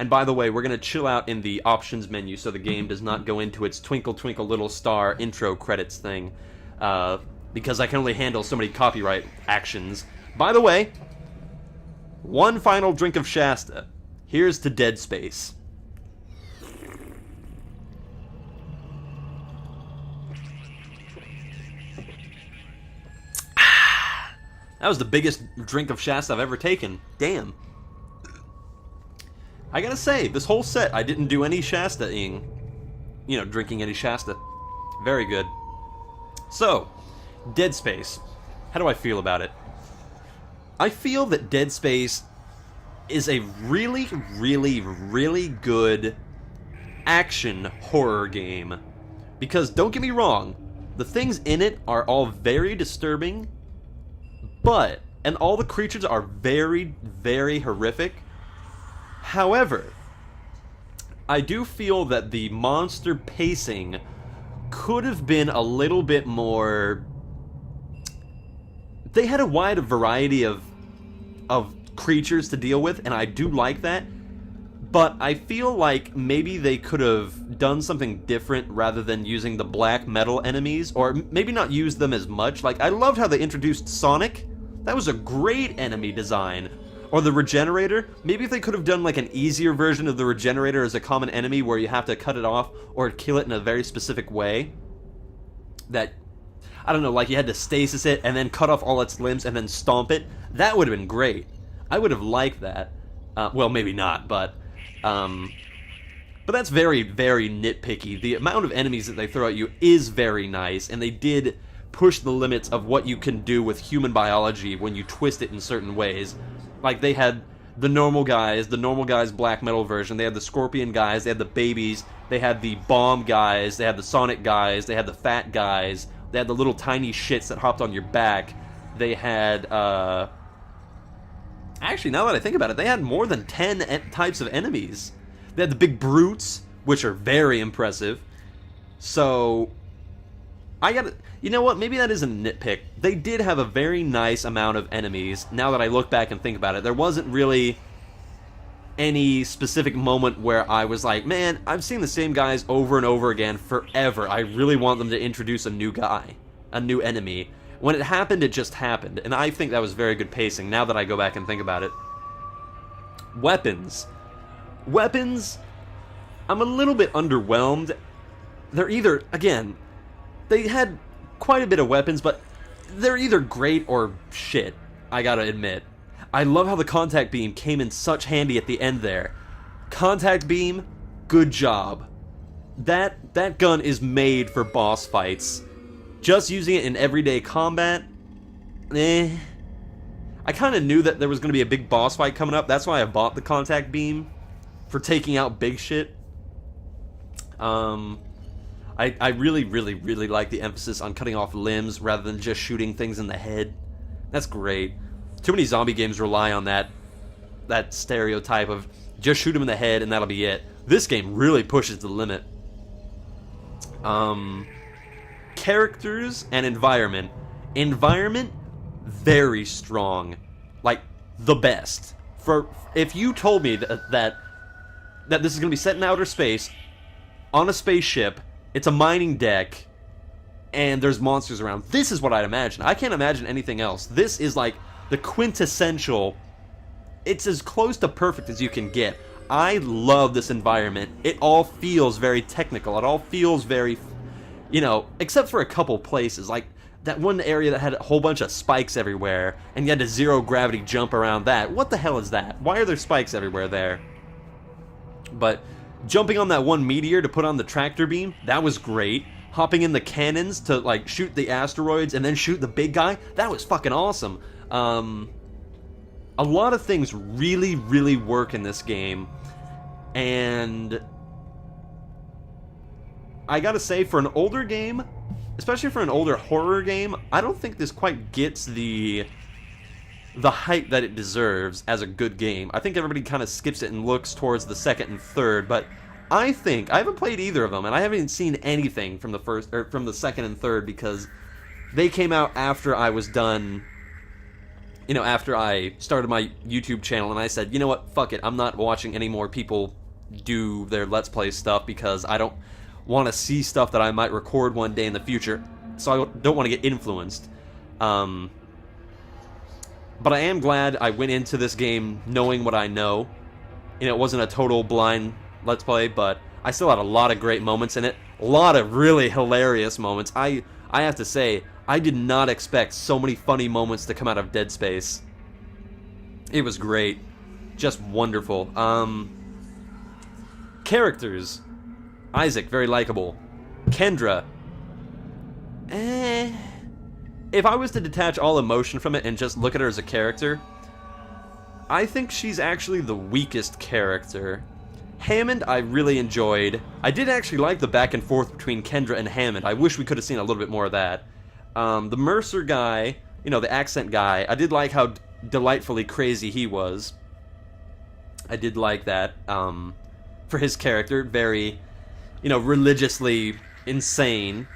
And by the way, we're going to chill out in the options menu so the game does not go into its twinkle twinkle little star intro credits thing. Because I can only handle so many copyright actions. By the way, one final drink of Shasta. Here's to Dead Space. That was the biggest drink of Shasta I've ever taken. Damn. I gotta say, this whole set, I didn't do any Shasta-ing. You know, drinking any Shasta. Very good. So, Dead Space. How do I feel about it? I feel that Dead Space is a really, really, really good action horror game. Because, don't get me wrong, the things in it are all very disturbing, and all the creatures are very, very horrific. However, I do feel that the monster pacing could have been a little bit more... They had a wide variety of creatures to deal with, and I do like that. But I feel like maybe they could have done something different rather than using the black metal enemies, or maybe not use them as much. Like, I loved how they introduced Sonic. That was a great enemy design. Or the Regenerator. Maybe if they could have done like an easier version of the Regenerator as a common enemy where you have to cut it off or kill it in a very specific way. That, I don't know, like you had to stasis it and then cut off all its limbs and then stomp it. That would have been great. I would have liked that. Well, maybe not, but that's very, very nitpicky. The amount of enemies that they throw at you is very nice, and they did push the limits of what you can do with human biology when you twist it in certain ways. Like, they had the normal guys black metal version, they had the scorpion guys, they had the babies, they had the bomb guys, they had the Sonic guys, they had the fat guys, they had the little tiny shits that hopped on your back, they had, actually, now that I think about it, they had more than 10 types of enemies. They had the big brutes, which are very impressive. So, you know what, maybe that is a nitpick. They did have a very nice amount of enemies, now that I look back and think about it. There wasn't really any specific moment where I was like, man, I've seen the same guys over and over again forever. I really want them to introduce a new guy, a new enemy. When it happened, it just happened, and I think that was very good pacing, now that I go back and think about it. Weapons. Weapons, I'm a little bit underwhelmed. They're either, again, they had quite a bit of weapons, but they're either great or shit, I gotta admit. I love how the contact beam came in such handy at the end there. Contact beam, good job. That gun is made for boss fights. Just using it in everyday combat, I kind of knew that there was going to be a big boss fight coming up. That's why I bought the contact beam, for taking out big shit. I really, really, really like the emphasis on cutting off limbs rather than just shooting things in the head. That's great. Too many zombie games rely on that stereotype of just shoot them in the head and that'll be it. This game really pushes the limit. Characters and environment. Environment, very strong. Like, the best. If you told me that this is going to be set in outer space, on a spaceship, it's a mining deck, and there's monsters around, this is what I'd imagine. I can't imagine anything else. This is like the quintessential, it's as close to perfect as you can get. I love this environment. It all feels very technical. It all feels very... You know, except for a couple places, like that one area that had a whole bunch of spikes everywhere, and you had to zero gravity jump around that. What the hell is that? Why are there spikes everywhere there? But jumping on that one meteor to put on the tractor beam, that was great. Hopping in the cannons to, like, shoot the asteroids and then shoot the big guy, that was fucking awesome. A lot of things really, really work in this game, and I gotta say, for an older game, especially for an older horror game, I don't think this quite gets the hype that it deserves as a good game. I think everybody kind of skips it and looks towards the second and third, but I haven't played either of them, and I haven't seen anything from the second and third because they came out after I was done after I started my YouTube channel and I said, you know what, fuck it, I'm not watching any more people do their Let's Play stuff because I don't want to see stuff that I might record one day in the future, so I don't want to get influenced. But I am glad I went into this game knowing what I know. It wasn't a total blind Let's Play, but I still had a lot of great moments in it. A lot of really hilarious moments. I have to say, I did not expect so many funny moments to come out of Dead Space. It was great. Just wonderful. Characters. Isaac, very likable. Kendra. If I was to detach all emotion from it and just look at her as a character, I think she's actually the weakest character. Hammond I really enjoyed. I did actually like the back and forth between Kendra and Hammond. I wish we could have seen a little bit more of that. The Mercer guy, the accent guy, I did like how delightfully crazy he was. I did like that, for his character. Very, religiously insane,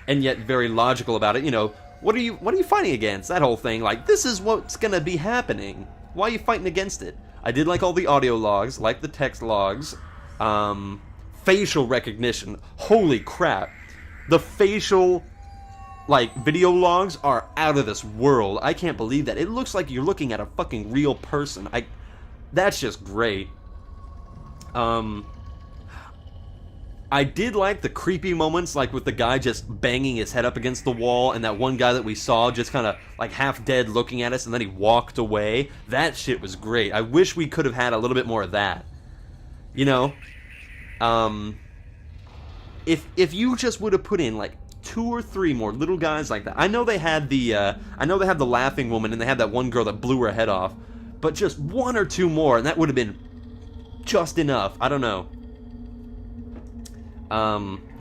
and yet very logical about it. What are you fighting against? That whole thing, like, this is what's gonna be happening. Why are you fighting against it? I did like all the audio logs, like the text logs, facial recognition. Holy crap. The facial, video logs are out of this world. I can't believe that. It looks like you're looking at a fucking real person. That's just great. I did like the creepy moments, like with the guy just banging his head up against the wall, and that one guy that we saw just kind of, half dead looking at us, and then he walked away. That shit was great. I wish we could have had a little bit more of that. If you just would have put in, 2 or 3 more little guys like that. I know they had the laughing woman, and they had that one girl that blew her head off, but just 1 or 2 more, and that would have been just enough. I don't know.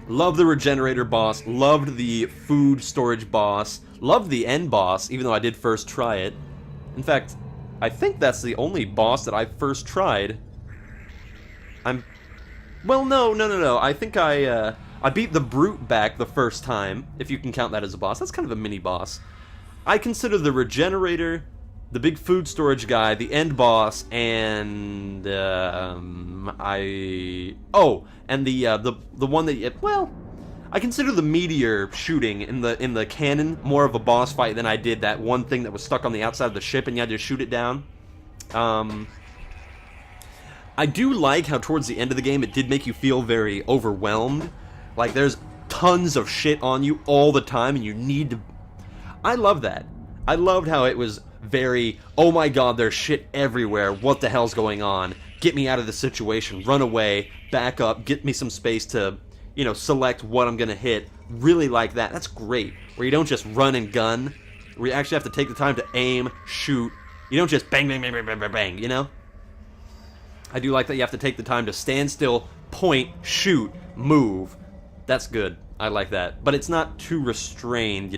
Loved the regenerator boss, loved the food storage boss, loved the end boss, even though I did first try it. In fact, I think that's the only boss that I first tried. Well, no. I think I beat the Brute back the first time, if you can count that as a boss. That's kind of a mini-boss. I consider the regenerator, the big food storage guy, the end boss, and and the one that I consider the meteor shooting in the cannon more of a boss fight than I did that one thing that was stuck on the outside of the ship and you had to shoot it down. I do like how towards the end of the game it did make you feel very overwhelmed. Like there's tons of shit on you all the time and you need to... I love that. I loved how it was very, oh my god, there's shit everywhere, what the hell's going on? Get me out of the situation, run away, back up, get me some space to, select what I'm gonna hit. Really like that. That's great. Where you don't just run and gun, where you actually have to take the time to aim, shoot. You don't just bang, bang, bang, bang, bang, bang, bang, I do like that you have to take the time to stand still, point, shoot, move. That's good. I like that. But it's not too restrained,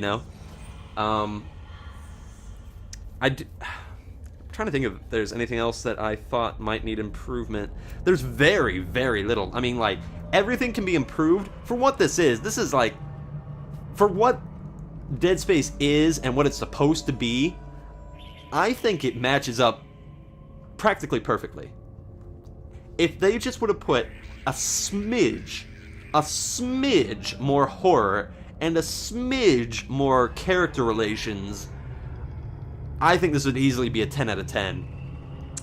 I'm trying to think if there's anything else that I thought might need improvement. There's very, very little. I mean, everything can be improved. For what this is for what Dead Space is and what it's supposed to be, I think it matches up practically perfectly. If they just would have put a smidge more horror and a smidge more character relations, I think this would easily be a 10 out of 10.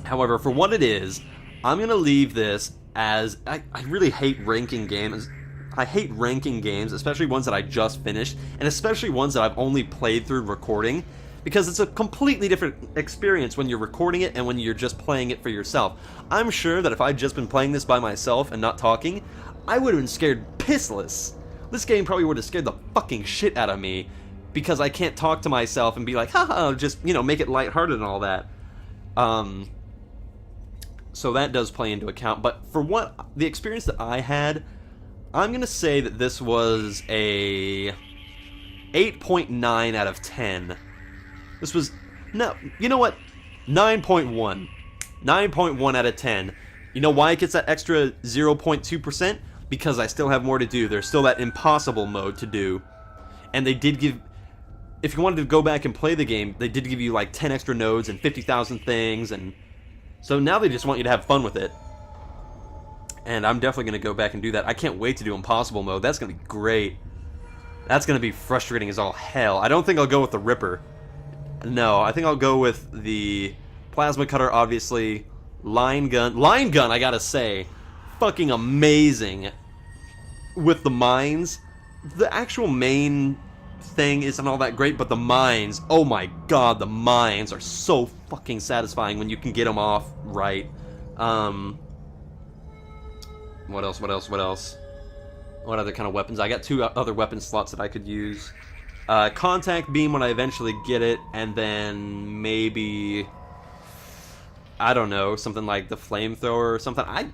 However, for what it is, I'm going to leave this as... I really hate ranking games. I hate ranking games, especially ones that I just finished, and especially ones that I've only played through recording, because it's a completely different experience when you're recording it and when you're just playing it for yourself. I'm sure that if I'd just been playing this by myself and not talking, I would have been scared pissless. This game probably would have scared the fucking shit out of me, because I can't talk to myself and be like, haha, just, make it lighthearted and all that. So that does play into account. But for the experience that I had, I'm going to say that this was a 8.9 out of 10. This was, no, you know what? 9.1. 9.1 out of 10. You know why it gets that extra 0.2%? Because I still have more to do. There's still that impossible mode to do. And they did give... if you wanted to go back and play the game, they did give you like 10 extra nodes and 50,000 things, and so now they just want you to have fun with it. And I'm definitely going to go back and do that. I can't wait to do Impossible Mode. That's going to be great. That's going to be frustrating as all hell. I don't think I'll go with the Ripper. No, I think I'll go with the Plasma Cutter, obviously. Line Gun. Line Gun, I gotta say, fucking amazing. With the mines. The actual main thing isn't all that great, but the mines, oh my god, the mines are so fucking satisfying when you can get them off right. What else? What other kind of weapons? I got 2 other weapon slots that I could use. Contact Beam when I eventually get it, and then maybe, I don't know, something like the Flamethrower or something. I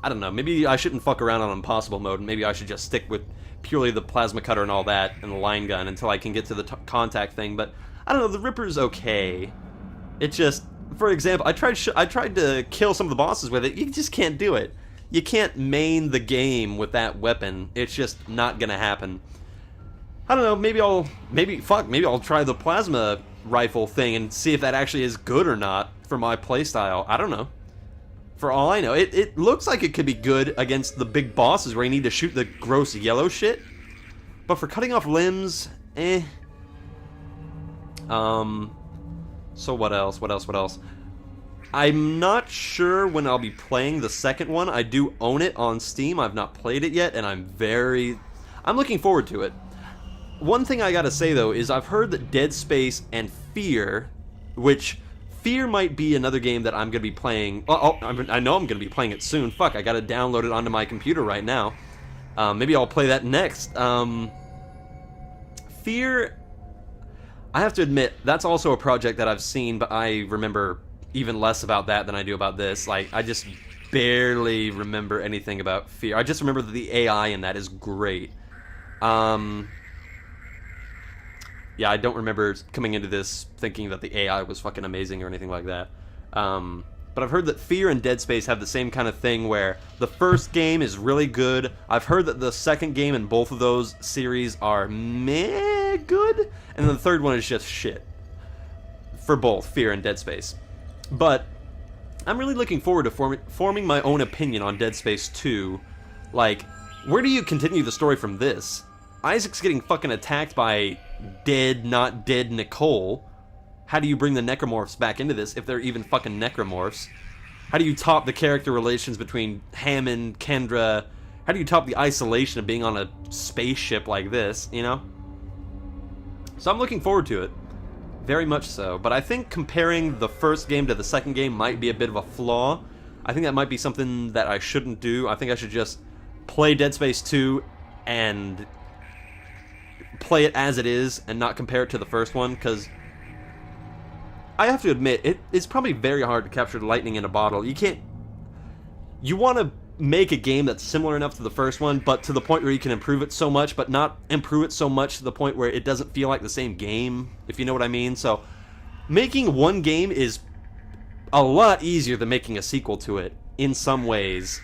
don't know, maybe I shouldn't fuck around on Impossible Mode, maybe I should just stick with purely the Plasma Cutter and all that, and the Line Gun until I can get to the contact thing, but I don't know, the Ripper's okay. It just, for example, I tried to kill some of the bosses with it, you just can't do it. You can't main the game with that weapon, it's just not gonna happen. I don't know, maybe I'll try the plasma rifle thing and see if that actually is good or not for my playstyle. I don't know. For all I know, it looks like it could be good against the big bosses where you need to shoot the gross yellow shit. But for cutting off limbs, eh. So what else? I'm not sure when I'll be playing the second one. I do own it on Steam. I've not played it yet, and I'm looking forward to it. One thing I gotta say, though, is I've heard that Dead Space and Fear, which Fear might be another game that I'm gonna be playing. I know I'm gonna be playing it soon. Fuck, I gotta download it onto my computer right now. Maybe I'll play that next. Fear, I have to admit, that's also a project that I've seen, but I remember even less about that than I do about this. Like, I just barely remember anything about Fear. I just remember that the AI in that is great. Yeah, I don't remember coming into this thinking that the AI was fucking amazing or anything like that. But I've heard that Fear and Dead Space have the same kind of thing where the first game is really good. I've heard that the second game in both of those series are meh good, and the third one is just shit. For both Fear and Dead Space. But I'm really looking forward to forming my own opinion on Dead Space 2. Like, where do you continue the story from this? Isaac's getting fucking attacked by dead, not dead Nicole. How do you bring the necromorphs back into this if they're even fucking necromorphs? How do you top the character relations between Hammond, Kendra? How do you top the isolation of being on a spaceship like this, you know? So I'm looking forward to it. Very much so. But I think comparing the first game to the second game might be a bit of a flaw. I think that might be something that I shouldn't do. I think I should just play Dead Space 2 and play it as it is and not compare it to the first one, because I have to admit, it's probably very hard to capture lightning in a bottle. You want to make a game that's similar enough to the first one, but to the point where you can improve it so much, but not improve it so much to the point where it doesn't feel like the same game, if you know what I mean. So making one game is a lot easier than making a sequel to it, in some ways.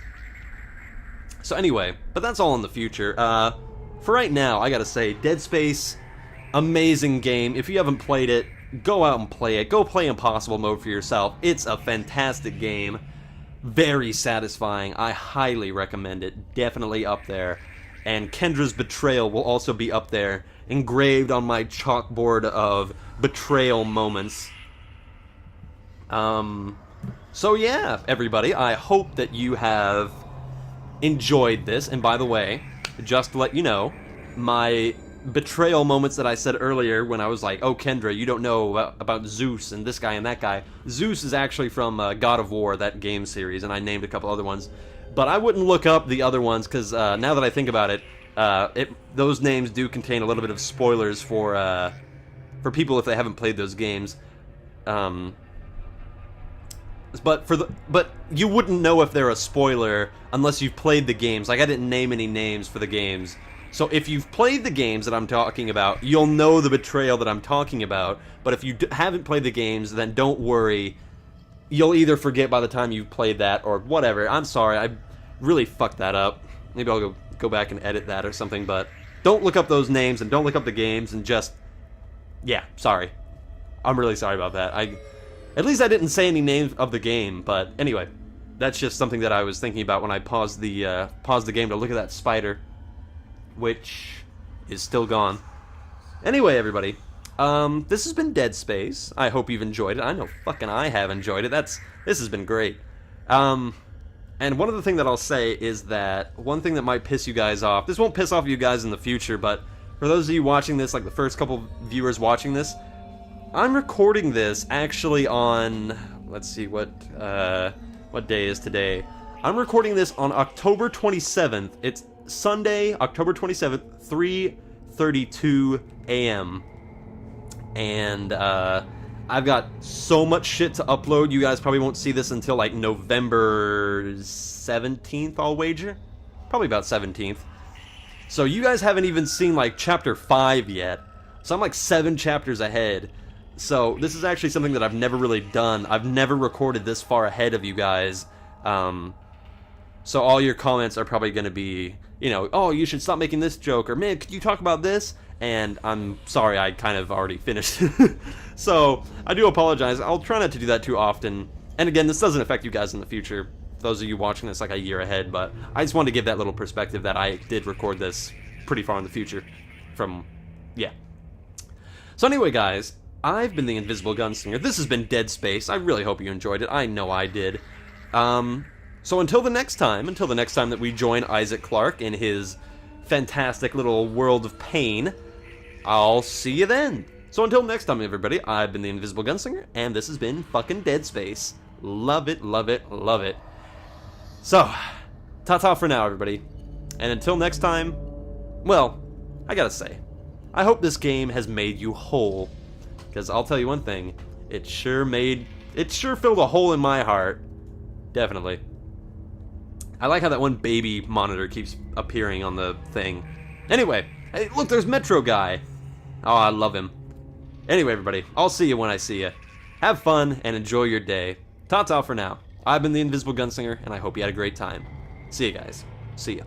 So anyway, but that's all in the future. For right now, I gotta say, Dead Space, amazing game. If you haven't played it, go out and play it. Go play Impossible Mode for yourself. It's a fantastic game. Very satisfying. I highly recommend it. Definitely up there. And Kendra's betrayal will also be up there, engraved on my chalkboard of betrayal moments. So yeah, everybody, I hope that you have enjoyed this. And by the way, just to let you know, my betrayal moments that I said earlier when I was like, oh, Kendra, you don't know about Zeus and this guy and that guy. Zeus is actually from God of War, that game series, and I named a couple other ones. But I wouldn't look up the other ones, because now that I think about it, those names do contain a little bit of spoilers for people if they haven't played those games. But you wouldn't know if they're a spoiler unless you've played the games. Like, I didn't name any names for the games. So if you've played the games that I'm talking about, you'll know the betrayal that I'm talking about. But if you haven't played the games, then don't worry. You'll either forget by the time you've played that or whatever. I'm sorry, I really fucked that up. Maybe I'll go back and edit that or something. But don't look up those names and don't look up the games, and just Yeah, sorry. I'm really sorry about that. At least I didn't say any names of the game, but anyway, that's just something that I was thinking about when I paused the game to look at that spider, which is still gone. Anyway, everybody, this has been Dead Space. I hope you've enjoyed it. I know fucking I have enjoyed it. This has been great. And one other thing that I'll say is that one thing that might piss you guys off, this won't piss off you guys in the future, but for those of you watching this, like the first couple viewers watching this, I'm recording this actually on, let's see, what day is today? I'm recording this on October 27th. It's Sunday, October 27th, 3:32 a.m. And, I've got so much shit to upload, you guys probably won't see this until, like, November 17th, I'll wager? Probably about 17th. So you guys haven't even seen, like, Chapter 5 yet. So I'm, like, 7 chapters ahead. So this is actually something that I've never really done. I've never recorded this far ahead of you guys. So all your comments are probably going to be, you know, oh, you should stop making this joke, or man, could you talk about this? And I'm sorry, I kind of already finished. So I do apologize. I'll try not to do that too often. And again, this doesn't affect you guys in the future, those of you watching this like a year ahead, but I just wanted to give that little perspective that I did record this pretty far in the future from, yeah. So anyway, guys, I've been the Invisible Gunslinger. This has been Dead Space. I really hope you enjoyed it. I know I did. So until the next time that we join Isaac Clarke in his fantastic little world of pain, I'll see you then. So until next time, everybody, I've been the Invisible Gunslinger, and this has been fucking Dead Space. Love it, love it, love it. So, ta-ta for now, everybody. And until next time, well, I gotta say, I hope this game has made you whole. Because I'll tell you one thing, it sure filled a hole in my heart. Definitely. I like how that one baby monitor keeps appearing on the thing. Anyway, hey, look, there's Metro Guy. Oh, I love him. Anyway, everybody, I'll see you when I see you. Have fun and enjoy your day. Ta-ta for now. I've been the Invisible Gunslinger, and I hope you had a great time. See you guys. See ya.